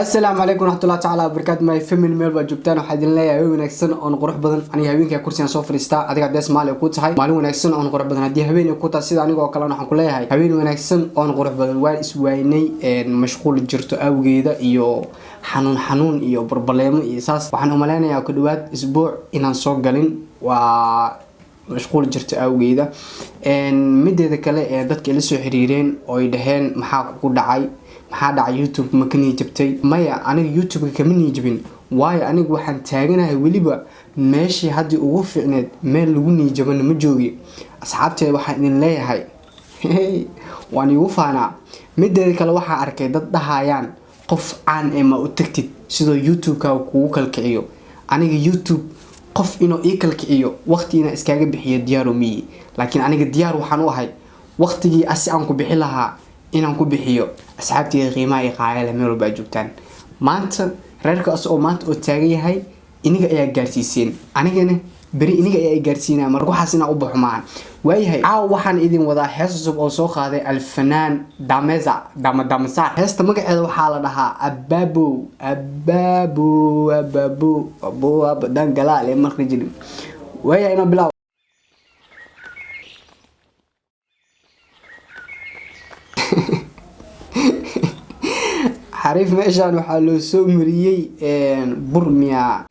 السلام عليكم ورحمة الله تعالى وبركاته. ما يفهم ميل وجبتان وحد الله يا ونكسن أو نقرح بدن أنا هبينك يا كرسي صوفر استا أديك عباس مالي وكوت هاي مالو ونكسن أو نقرح بدن هدي هبين وكوت أسيد أنا جوا كلام حنقول هاي هبين ونكسن أو نقرح بدن واسويني مشغول جرت أو جيدا إيو حنون إيو بربلام إيساس وحنا ملانا يا كدوات أسبوع إن نسوق جالين و مشغول جرت أو جيدا مدة ذكلا دتك اللي سو حريرين أو يدهن محاق كودعي maxaa dhacay YouTube ma kan jabtay maya aniga YouTube ka min jabin waayo aniga waxaan taaganahay waliba meeshii hadii ugu fiicneed meel lagu niijaban ma joogi asxaabteeda waxaan idin leeyahay waan igu faana mideeda kale waxa arkay dad dhahayaan qof aan ma u tagtid sidoo YouTube ka kugu kalkiciyo aniga YouTube qof inuu ii kalkiciyo waqtiina iskaga bixiyo diyaarumi laakiin aniga diyaar waxaan u ahay waqtigii asi aan ku bixi lahaa inaan ku bixiyo asxaabtii qiimaha ay qaayeen meel walba joogtaan maanta reerkaas oo maanta oo taagan yahay iniga ayaa gaarsiiseen anigana bari iniga ayaa gaarsiinaa mar waxaas inaa u baxmaan waayahay waxaan idin wadaa hees cusub oo soo qaaday alfanaan dameza heesta magaceeda waxaa la dhahaa abaabo dan galaal ee markii jilin waayahay ina bilaa حريف ماشان waxaa loo soo mariyay burmiya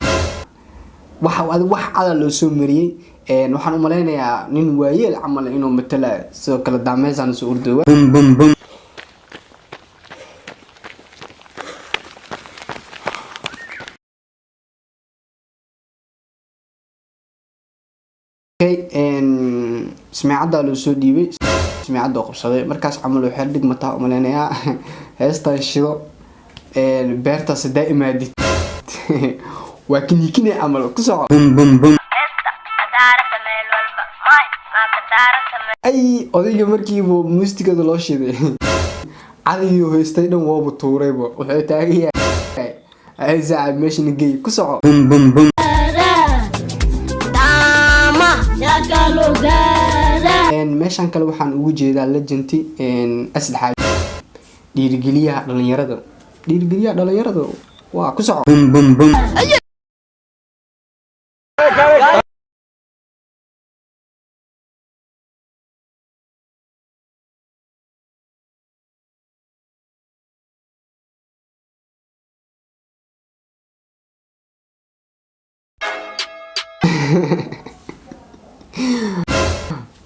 wax ala loo soo mariyay waxaan u maleynayaa nin waayeel camal inuu matala soo kala daameysaan soo urdo bum سمعت loo soo dhiibay سمعت qabsaday markaas camal oo xir dhigmata u maleynayaa heestan shido beerta sida imaadid waa kini amal ku soo bum ay odayga markii uu muusikada loo shiday adiyo heestay dhan waa tuurayba wuxuu taagay ay zaad meeshan geey ku soo bum meeshan kale waxaan ugu jeedaa legendty asdhaxaad dhiirigeliyaha dhalinyarada waa ku soo bum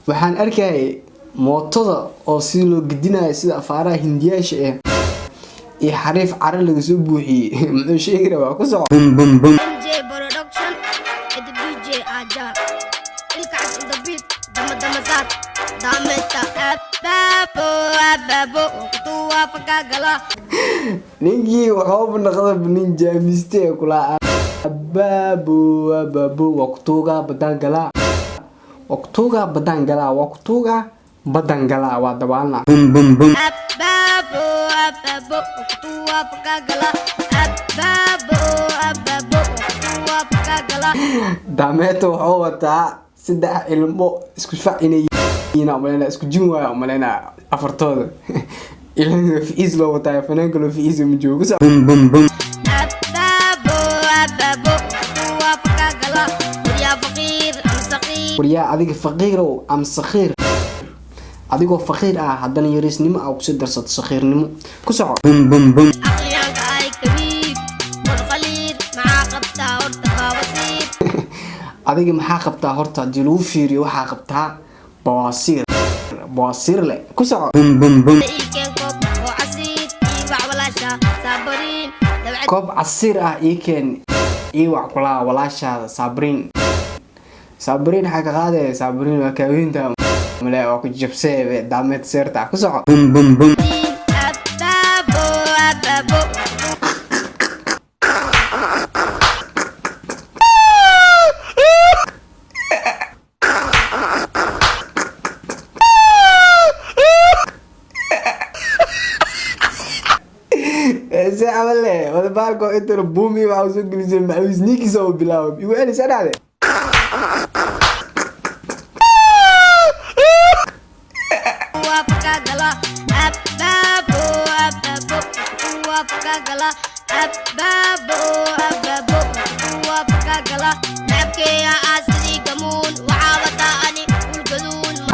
waxaan arkay mootada oo si loo gidinayo sida afaaraha hindiyaasha ee xariif cara laga soo buuxiyay muxuu sheegay waa ku soo bum DJ production DJ aja ilkaas inta beat damazat dameta ababo tuwa fakagala ninki wuxuu naqday nin jaamiste kula ababo waqtuga badangala وقتوغا بدانغلا ودبالنا بم أبابو وقتوغا فكاغلا أبابو وقتوغا فكاغلا داميتو وحوتا سدح علمو اسكو فاعيني ينا مالنا اسكو جنوا مالنا افرتود إلى في إزلو وتاع فنانكلو في إزلو من جوجو بم أبابو وقتوغا فكاغلا يا فقير وريا أديك فقير أو أم صخير أديكو فقير هادنا يريس نمو أو كسر درسات صخير نمو كسر بم أخيانك أي كبير والخليل مع قبتها هورتا بواسير أديك محا قبتها هورتا ديلو فيري وحا قبتها بواسير لي كسر بم كوب عصير إيكن إيوع كلا ولاشا صابرين حاجة غادة صابرين وكاوين تام ملا أو كجبسة دامت سيرتا كسر بم زي عمل ليه ولا بالكو انت ربومي وعاوزين جلسة معوزنيكي سووا بلاوب يقول لي سنة عليه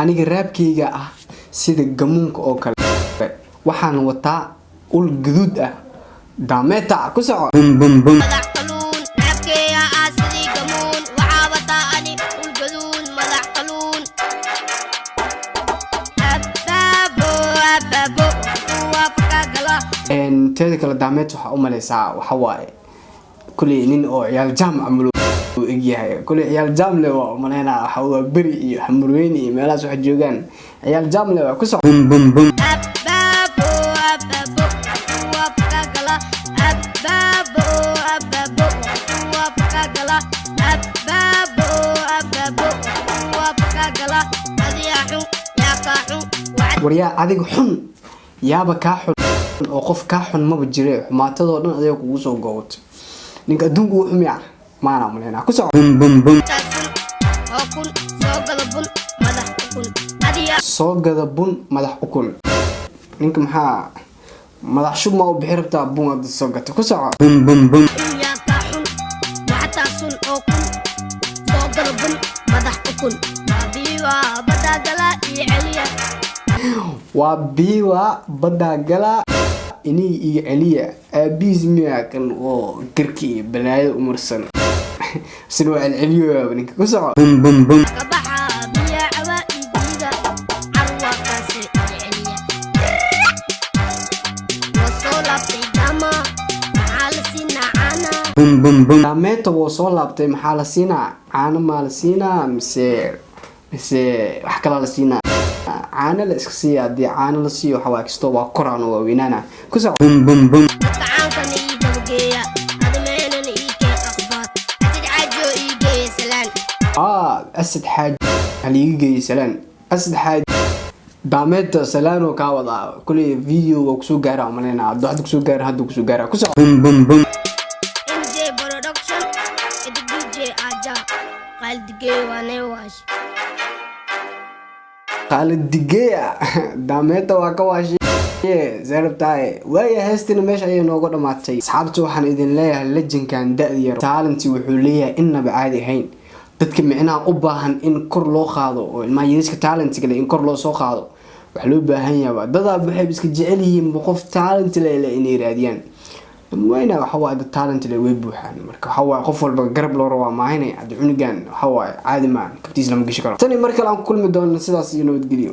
aniga raabkeyga ah sida gamuunka oo kale waxaan wataa ul gaduud ah daameta ku soco teeda kale daameed waxa u maleysaa waxa waaye kulli nin oo ciyaal jaamac amlo egyahay kulli ciyaal jaamle waa maleena waxa waa bari iyo xamurweyn iyo meelahaas wax joogaan ciyaal jaamle waa ku soco waryaa adiga xun yaaba kaa xun oo qof kaa xun maba jire xumaatadoo dhan adiga kugu soo goobto ninka adduunku uu xumiya maana maleena ku soco soo gada bun madax ukun ninka maxaa madax shub ma u bixi rabtaa bun aad soo gata ku soco waa biiwa badaa gala inii iyo celiya aabiis miyaa kan oo garki iyo balaayada umarsan sida waa celceliyo ninka ku soco daameeta woo soo laabtay maxaa la siinaa caano maa la siinaa mise wax kala la siinaa caano la iska siiya haddii caano la siiyo waxaa kastoo waa koraan oo waaweynaana ku soco asad xaaj haliiga geeyay salaan asad xaaj daameeta salaanoo kaa wadaa kulli video waa kusoo gaara maleyna hadda kusoo gaara hadda kusoo gaara ku soco Khalid Digeya daameeta waa ka waashay zarabtaay waaya heestina meesha ayay nooga dhamaatay asxaabta waxaan idin leeyahay legendkan da'yar talenti wuxuu leeyahay inaba caadi ahayn dadka micnaha u baahan in kor loo qaado oo ilmaayadiska talent kale in kor loo soo qaado waxa loo baahan yahay dad waxay iska jecel yihiin qof talent leh inay raadiyaan wayna waxa waa dad talent leh way buuxaan marka waxa waa qof walba garab loo rabaa maahinay cad cunigan waxa waa caadi ma kabtiis lama gashi karo tani markale aan kulmi doono sidaas iyo nabadgelyo